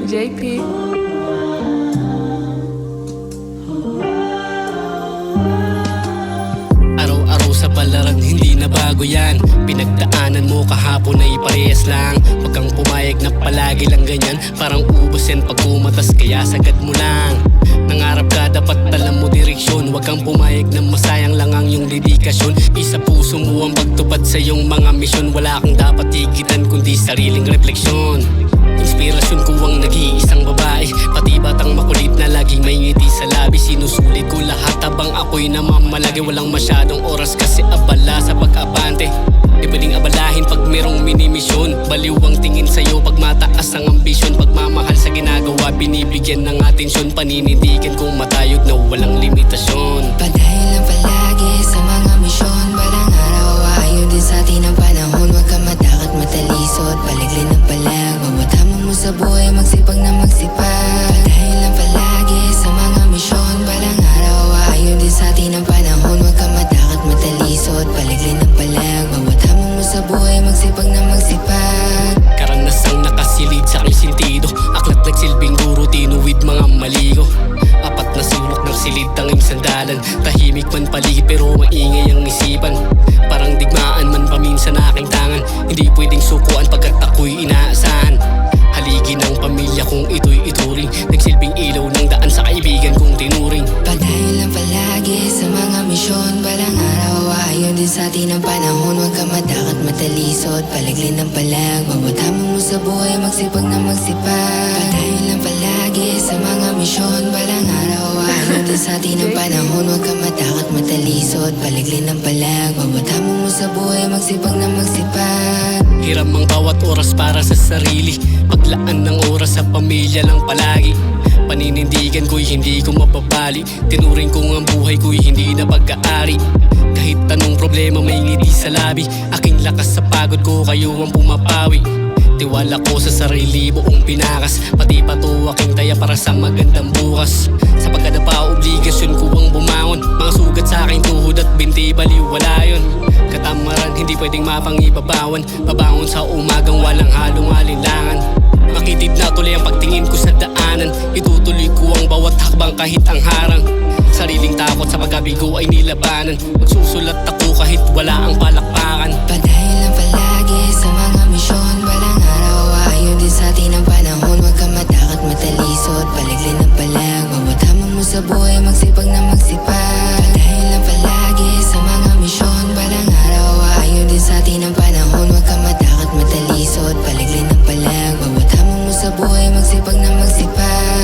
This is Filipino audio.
JP. Araw-araw sa palaran, hindi na bago yan. Pinagdaanan mo kahapon ay parehas lang. Huwag kang pumayag na palagi lang ganyan. Parang ubos yan pag umatas, kaya sagad mo lang. Nangarap ka, dapat alam mo direksyon. Huwag kang pumayag na masayang lang ang iyong dedikasyon. Isa puso mo ang pagtupad sa iyong mga misyon. Wala kang dapat higitan kundi sariling refleksyon. Inspirasyon ko ang nag-iisang babae, pati batang makulit na laging may ngiti sa labi. Sinusulit ko lahat habang ako'y namamalagi. Walang masyadong oras kasi abala sa pag-abante. Di pwedeng abalahin pag merong minimisyon. Baliw ang tingin sa'yo pag mataas ang ambisyon. Pagmamahal sa ginagawa, binibigyan ng atensyon. Paninindigan kung matayog na walang limitasyon. Padayon lang palagi sa mga misyon. Balang araw, ayon din sa atin ang panahon. Huwag ka matakot matalisod, paligli ng palag. Bawat hamon mo sa buhay, magsipag na magsipag. Padayon lang palagi sa mga misyon. Balang araw, ayon din sa atin ang panahon. Huwag ka matakot matalisod, paligli ng palag. Bawat hamon mo sa buhay, magsipag na magsipag. Karanasang nakasilid sa aking sentido. Aklat nagsilbing guro, tinuwid mga maligo. Apat na sulok ng silid tanging sandalan. Tahimik man paligid pero maingay ang isipan. Parang digmaan man paminsan aking tangan. Hindi pwedeng sukuan pagkat ako'y inaasahan. Haligi ng pamilya kung ito'y ituring. Nagsilbing ilaw ng daan sa kaibigan kong tinuring. Padayon lang palagi sa mga misyon. Balang araw, ayon din sa atin ang panahon. Huwag ka matakot matalisod, paligli ng palag. Bawat hamon mo sa buhay, magsipag na magsipag. Padayon lang palagi sa mga misyon. Balang araw, ayon din sa atin ang panahon. Huwag ka matakot matalisod, paligli ng palag. Bawat hamon mo sa buhay, magsipag na magsipag. Hiram ang bawat oras para sa sarili. Paglaan ng oras sa pamilya lang palagi. Paninindigan ko'y hindi ko mapapali. Tinuring ko ang buhay ko'y hindi na pag-aari. Kahit anong problema may ngiti sa labi. Aking lakas sa pagod ko, kayo ang pumapawi. Tiwala ko sa sarili, buong pinakas. Pati pa to aking taya para sa magandang bukas. Sa pagkadapa, obligasyon ko ang bumangon. Mga sugat sa aking tuhod at binti, baliw wala yun. Katamaran, hindi pwedeng mapangibabawan. Babangon sa umagang walang halong alinlangan. Makitid na tuloy ang pagtingin ko sa daanan. Itutuloy ko ang bawat hakbang kahit ang harang. Sariling takot sa pagkabigo ay nilabanan. Magsusulat ako kahit wala ang palakpakan. Padayon lang palagi sa mga misyon. Balang araw, ayon din sa atin ang panahon. Huwag ka matakot matalisod, paligli ng palag. Bawat hamon mo sa buhay, magsipag na magsipag. Padayon lang palagi sa mga misyon. Balang araw, ayon din sa atin ang panahon. Huwag ka matakot matalisod, paligli ng palag. Bawat hamon mo sa buhay, magsipag na magsipag.